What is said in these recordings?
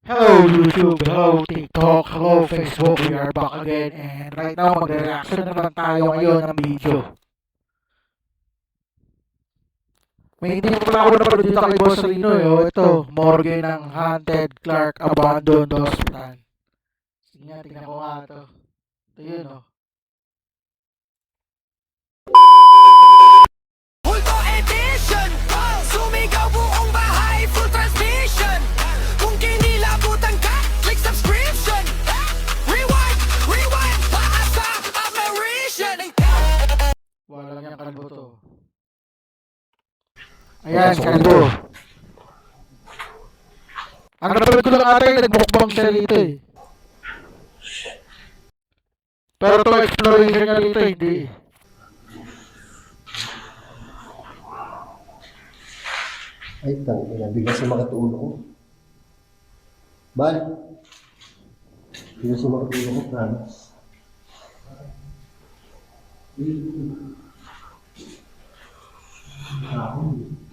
Hello YouTube, hello TikTok, hello Facebook, we are back again and right now magre-reaction na naman tayo ngayon ng video. May hindi mo pala ako napanood dito kay Boss Rino ito, morgue ng Haunted Clark Abandoned Hospital. Sige nga, tingnan ko nga ito. Ito yun Hulto edition, sumigaw buong bahay, full transmission. Kung kinilabutan ka, click subscription. Rewind, paasa, apparition. Wala niyang kalbo to. Ayan, kalbo. Ang napanood ko lang ata yung nagmukbang siya rito Pero to exploration niya rito, hindi Ay, tangina. Bigla sumakit ulo ko. Bal. Bigla sumakit ulo ko, promise.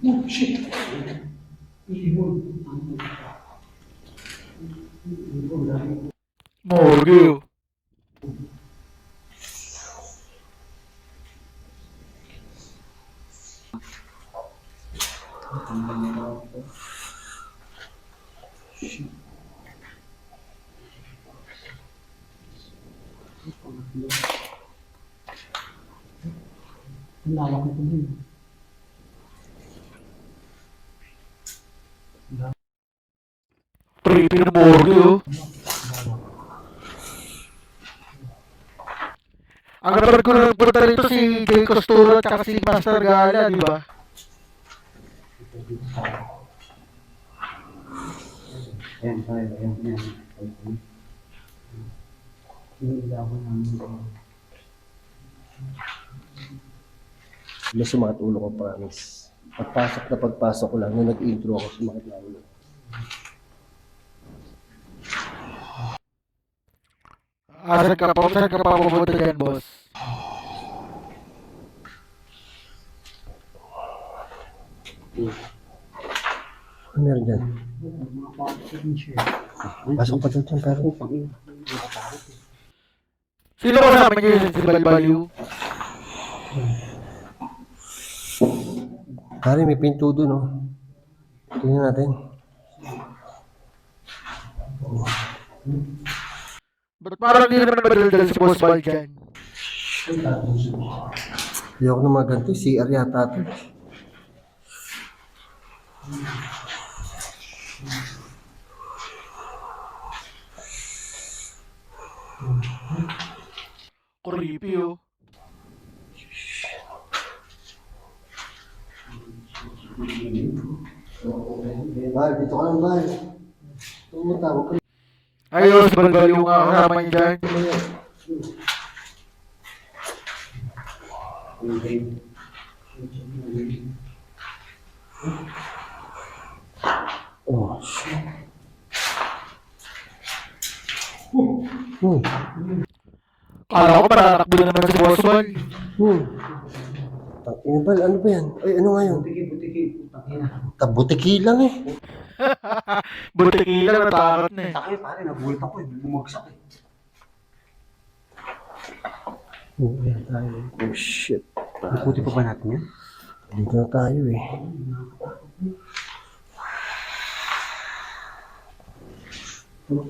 Oh, shit. morgue. Lawak na din. Creepy na morgue Ang napanood ko na nagpunta rito si Jay Costuro at si Master Gala, di ba? Ayan, ayan. Inilawan namin. Bigla sumakit ulo ko, promise. Pagpasok ko lang, nung nag-intro ako, sumakit na ulo. Saan ka pa pupunta dyan, boss? Ano meron dyan? Pasok pa dyan, pero Sino ko sabi niyo yung Sensible Value? pare, may pinto doon, no? Tingnan natin. Ba't parang hindi naman nabadal si Boss Bal dyan? Ayoko na mga ganito, CR yata ito. Creepy Bal, dito ka lang, Bal. Tumutawag ka. Ayos, Balbal yung kasama niyo dyan. Oh, shit. Kala ko pararakbo na naman si Boss Bal. Tangina, Bal, ano ba yan? Ay, ano nga yun? Butiki lang eh. Butikila, natakot na Takay pare, nagulat ako eh, bumagsak eh. Oh, ayan tayo. Oh, shit. Ikuti pa ba natin yan? Dito na tayo eh.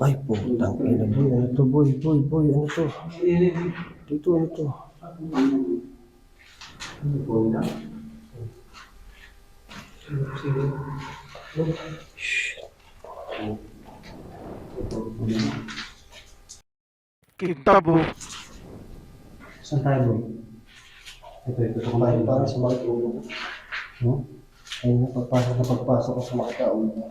Ay, putang ina, boy. Ano to, boy? Boy, ano to? Dito, ano to? Kintabo. Saan tayo bro? Ito kumain. Parang sumakit ulo ko. Ayun na, pagpasok ko sumakit na ulo ko.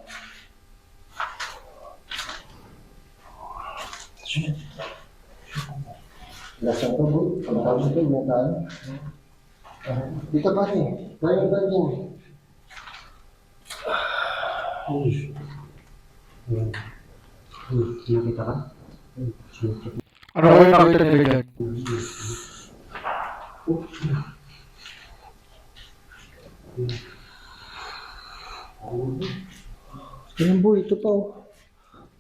Lasang ka, boy. Pagkakasok ko, may tayo. Dito pa rin. Tayo din. Nakita ka? Ano kayo nakita nila dyan? Ayun, boy. Ito pa, oh.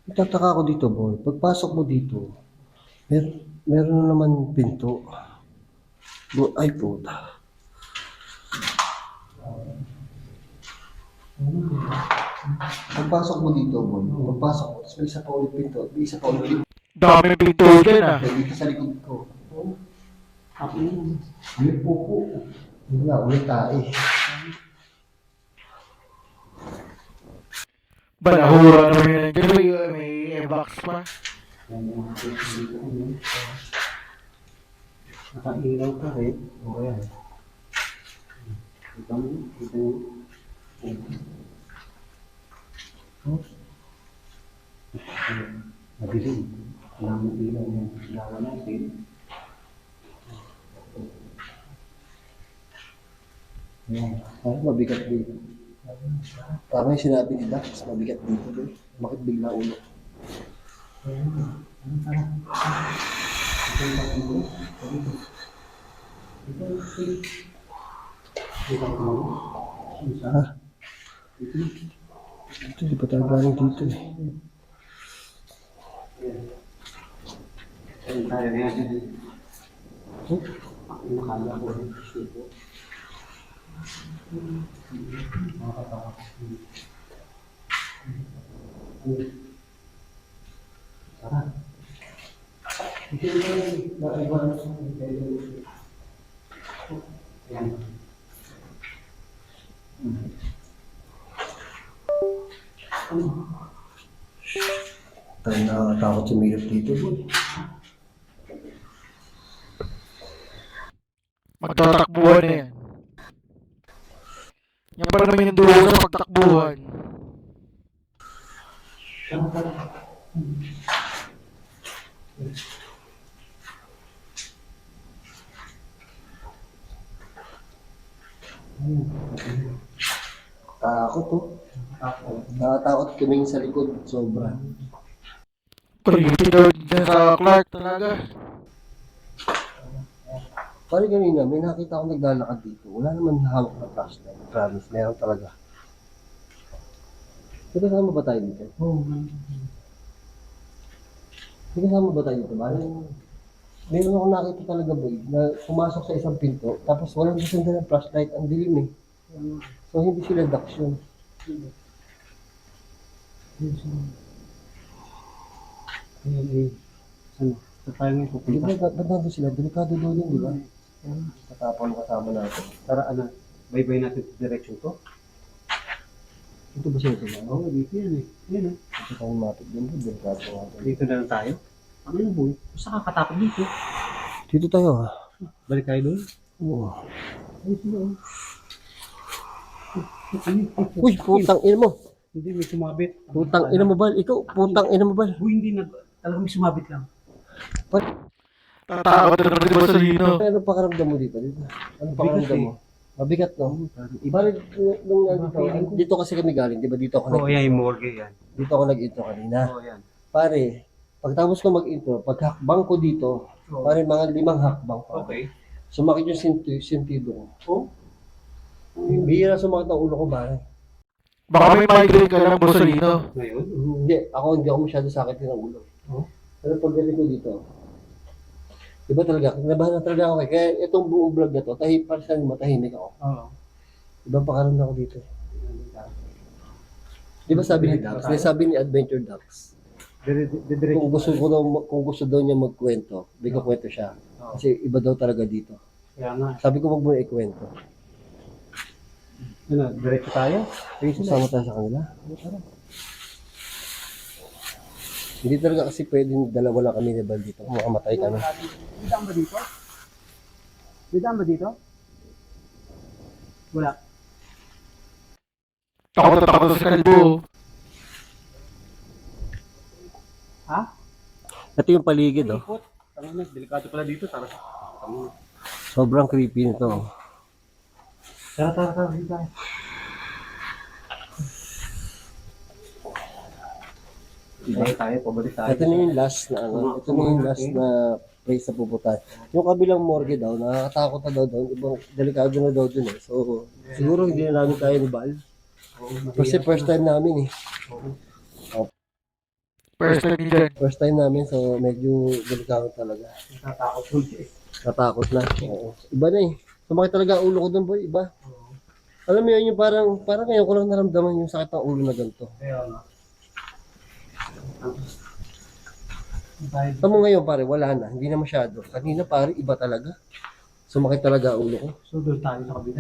Nagtataka ako dito, boy. Pagpasok mo dito, meron na naman pinto. Ay, puta. Pagpasok mo dito, boy. Pagpasok mo, tapos may isa pa ulit pinto. May isa pa ulit pinto. Dami pinto dyan ah. Dito sa likod ko. Ako yun. May pupo. Wala, ulit tae. Balahura naman yun nandiyan. May evax pa. Nakailaw ka rin. O yan. Kita mo. Madilim. Wala mo ilaw yung ilawan natin. Ayan. Parang mabigat dito. Parang yung sinabi ni Dax, mabigat dito, boy. Bakit bigla ulo? Ha? Ito, di pa tayo galing dito eh. Ayun tayo yan. Nakala ko rin. Tayo nakakatakot sumilip dito, boy. Magtatakbuhan na yan. Yan pa naman yung dulo sa pagtakbuhan. Takot to. Nakatakot tumingin sa likod, sobra. Creepy daw dyan sa Clark talaga. Parang kanina, may nakita akong naglalakad dito. Wala naman hawak na flashlight. Promise, meron talaga. May kasama ba tayo dito? Oo. May kasama ba tayo dito? Meron akong nakita talaga, boy, na pumasok sa isang pinto, tapos walang kasundan ng flashlight, ang dilim eh. So, hindi sila ducks yun. Ayun eh. Ano? Sa tayo ngayon Di pupunta. ba, ba't nandun sila? Delikado doon yun, di ba? Katapang kasama natin. Tara, ano? Bye-bye natin sa direction to. Ito ba siya ito ba? Oo, dito yan eh. Yan eh. Ito tayo mapit din, delikado natin. Dito na lang tayo. Ano yun, boy? Basta kakatakot dito. Dito tayo ha. Balik tayo doon. Oo. Ay, sila oh. Uy, putang ina mo. Hindi, may sumabit. Putang ina mo, Bal. Ikaw, putang ina mo, Bal. Uy, hindi na. Talagang may sumabit lang. Tatakot na naman si Basalino. Ano pakaramdam mo dito? Ano pakaramdam mo? Mabigat, no? Bali, nung dito kasi kami galing, di ba dito ako Oo, yan yung morgue yan. dito ako nag-intro kanina. Oo, yan. Pare, pagtapos ko mag-intro, pagkakbang ko dito, pare mga 5 hakbang pa. Okay. Sumakit yung sentido ko. Oh? Bihira sumakit ang ulo ko, pare. Baka may migraine ka lang, Basalino. Ngayon? Hindi ako masyado sakit ng ulo. Oh? Pero pagdating ko dito, iba talaga, kinabahan na talaga ako. Kaya itong buong vlog na to, parang matahimik ako. Oo. Ibang pakaramdam ako dito. Di ba sabi ni Dax? Sabi ni Adventure Dax, Didiretso. kung gusto daw niya magkwento, di ko kwento siya. Oo. Kasi iba daw talaga dito. Kaya nga. Sabi ko, wag mo na ikwento. Ano, diretso tayo? Kasama tayo sa kanila. Tara. Hindi talaga kasi pwedeng dalawa lang kami ni Bal dito. Makamatay kami. May daan ba dito? May daan ba dito? Wala. Takot na takot sa kalbo. Ha? Ito yung paligid, oh. Ikot. Tama na, delikado pala dito. Tara. Tama na. Sobrang creepy nito. Oh. Tara. Dito tayo. Pabalik tayo. Ito na yung last na ano. Ito na yung last na place na pupuntahan. Yung kabilang morgue daw, nakakatakot na daw doon. Ibang delikado na daw doon eh. So, siguro hindi na namin kaya ni Bal. Kasi first time namin eh. First time ni Jan. First time namin, so medyo delikado talaga. Natatakot ko eh. Natakot na. Oo. Iba na eh. Sumakit talaga ang ulo ko doon, boy. Iba. Alam mo yun, yung parang ngayon ko lang naramdaman yung sakit ng ulo na ganito. Kaya nga. Tamo ngayon, pare, wala na. Hindi na masyado. Kanina, pare, iba talaga. Sumakit talaga ang ulo ko. So doon tayo sa kabila.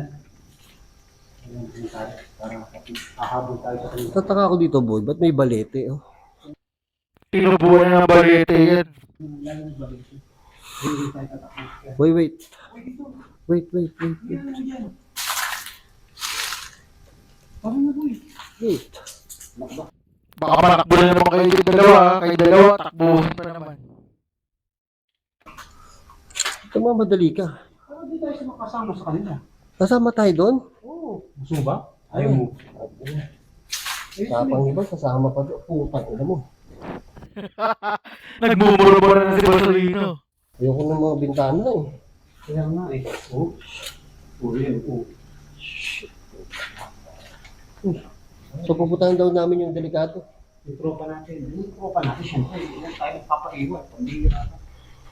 Ayan, doon tayo. Para hahabol tayo sa kabila. Tataka ako dito, boy. Ba't may balete, oh? Tinubuan na ng balete yan. Lalo yung balik. Hindi tayo tatakot. Boy, wait. Wait. Parang na boy. Wait. Baka manakbo na naman kayo yung dalawa. Kayo dalawa, takbuhin pa naman. Madali ka. Parang di tayo siya makasama sa kanila. Kasama tayo doon? Oo. Gusto mo ba? Ayaw mo. Tapang iba, sasama pa doon. Putang ina mo. Nagmumura-mura na si Basolino. Ayoko ng mga bintana eh. Kaya nga eh. Oo. Oo yan. Oo. So pupuntahan daw namin yung delikado. Yung tropa natin. Yung tropa natin, syempre. Hindi tayo magpapaiwan. Pambira na.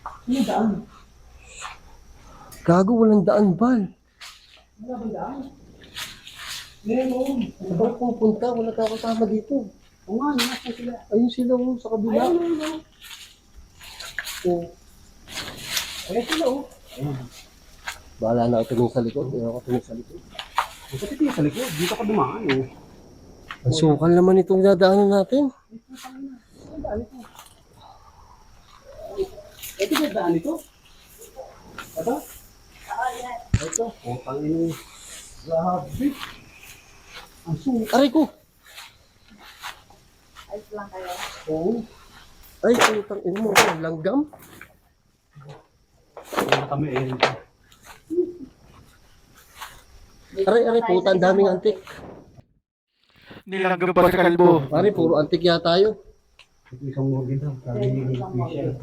Ano daan? Gago, walang daan, Bal. Wala bang daan? Meron. Saan ba pupunta? Wala tayong kasama dito. Oo nga, nasa sila. Ayun sila oh, sa kabila. Ayun. Oh, Ayun sila oh. Ayun. bahala na ako tumingin sa likod. Ayaw ako tumingin sa likod. Ito dito sa likod. Dito ka dumaan oh. Ang sukal naman itong dadaanan natin. Ang daan ito. Ito ba daan ito? Ito? Ito. Oh, tangin yung grabe. Ang sukal. Aray ko! Ayos lang kayo. Oo. Ay, putang ina mo. Langgam. Wala kami eh. Aray, puta. Ang daming antik. Nilanggam pa sa kalbo. Pare, puro antik yata yun. Ito isang morgan daw. Sabi ni Fisher.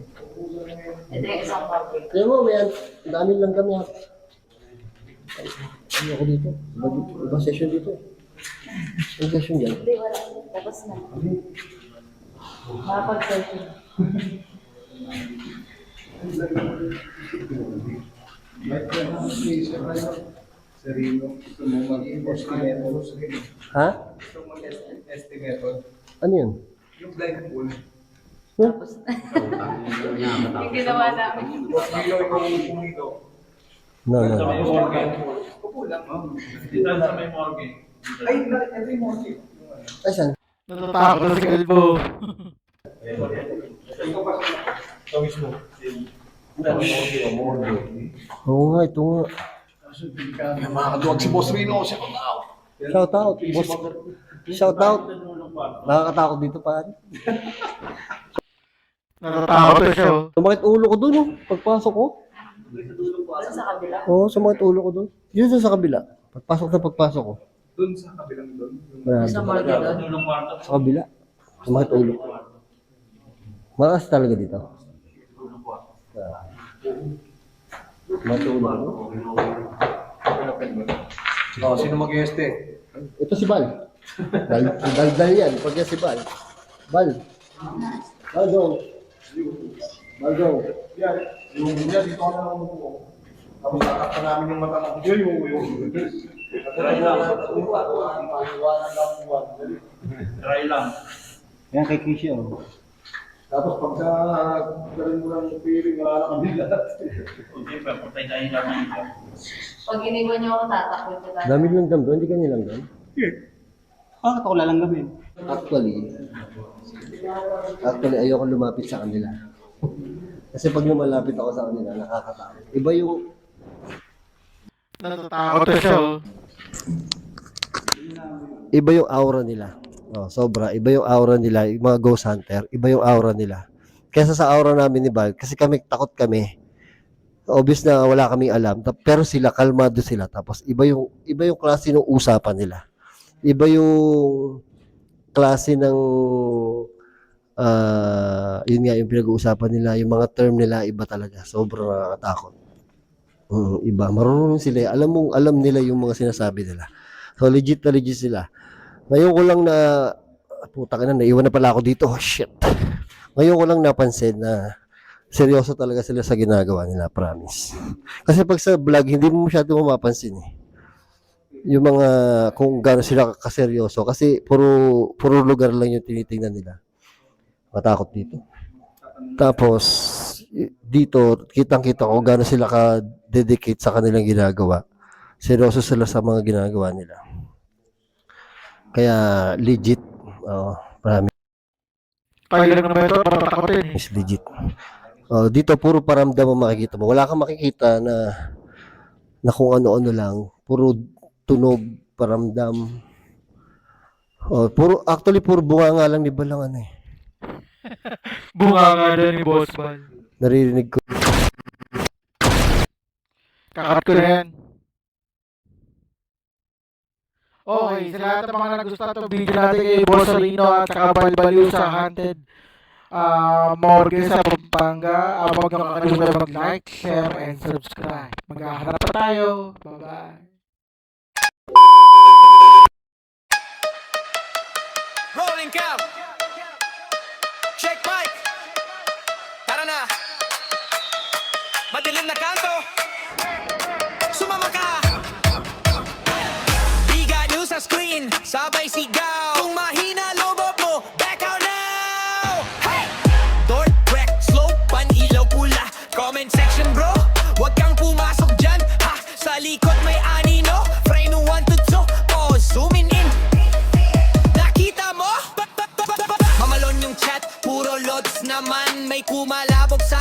Ito yung isang bagay. Kaya mo, may ang daming langgam yata. Ano ako dito? Iba session dito. Ang session yan. Hindi, wala. Tapos na. Makapag-session. Ha? Ano yan? Tapos na. Yung ginawa namin. No. Ay, saan? Natatakot na si kalbo. Oo nga, ito nga. Makakaduwag si Boss Rino. Shout out, boss. Shout out. Nakakatakot dito, pare. Natatakot na siya. Oh. Sumakit ulo ko dun, oh. Pagpasok ko. Doon sa kabila. Oo, sumakit ulo ko dun. Yun sa kabila. Pagpasok ko. Doon sa kabilang doon. Wala, Sa doon. morgue doon. Sa kabila. Sumakit ulo ko. Malakas talaga dito. Sumakit ulo ko. Oh, sino mag-este? Ito si Bal. Dal yan. Pag yan si Bal. Bal. Go. Yan. Yung yan, dito ka na lang umupo. Tapos tatakpan namin yung mata ng yung. Try lang. Yan kay Kisha oh. Tapos pagka galing mo ng feeling, wala na kami lahat. Pag iniwan niyo ako, tatakot ka tayo. Daming langgam doon. Hindi ka nilanggam. Bakit ako lalanggamin? Actually, ayoko lumapit sa kanila. Kasi pag lumalapit ako sa kanila, nakakatakot. Natatakot na siya. Oh. Iba yung aura nila. Oh, sobra. Iba yung aura nila. Yung mga ghost hunter, iba yung aura nila. Kesa sa aura namin ni Bal, kasi takot kami. Obvious na wala kaming alam. Pero sila, kalmado sila. Tapos iba yung klase ng usapan nila. Iba yung klase ng yun nga yung pinag-uusapan nila, yung mga term nila iba talaga, sobrang nakakatakot. Iba, marunong sila, alam nila yung mga sinasabi nila. So legit sila. Ngayon ko lang na Putang ina, naiwan na pala ako dito. Oh, shit. Ngayon ko lang napansin na seryoso talaga sila sa ginagawa nila, promise. Kasi pag sa vlog, hindi mo masyado mapapansin eh. Yung mga, kung gaano sila kaseryoso. Kasi puro lugar lang yung tinitingnan nila. Matakot dito. Tapos, dito, kitang-kita ko gaano sila ka-dedicate sa kanilang ginagawa. Seryoso sila sa mga ginagawa nila. Kaya, legit. Promise. Kaya lang naman ito, takotin eh. Is legit. Dito puro paramdam ang makikita mo. Wala kang makikita na kung ano-ano lang. Puro tunog, paramdam. Puro bunga nga lang, di ba lang ano eh. Bunga nga doon ni Boss Bal. Naririnig ko. Kakat ko na yan. Okay, sa lahat ng mga nagustuhan itong video natin kay Boss Rino at saka Balbaliw sa Haunted Morgue sa Pampanga. Huwag nyo kakalimutan mag-like, share, and subscribe. Maghahanap pa tayo. Bye-bye. Rolling count. Check mic. Tara na. Madilim na kanto. Sumama ka. Biga nyo sa screen. Sabay sigaw. Kung mahina lobot mo, back out now. Hey! Door, crack, slope, pan-ilaw pula. Comment section bro. Huwag kang pumasok dyan. Ha! Sa likod may anino. Frame 1 to 2. Pause, zooming in. Nakita mo? Mamalon yung chat, puro lods naman. May kumalabog sa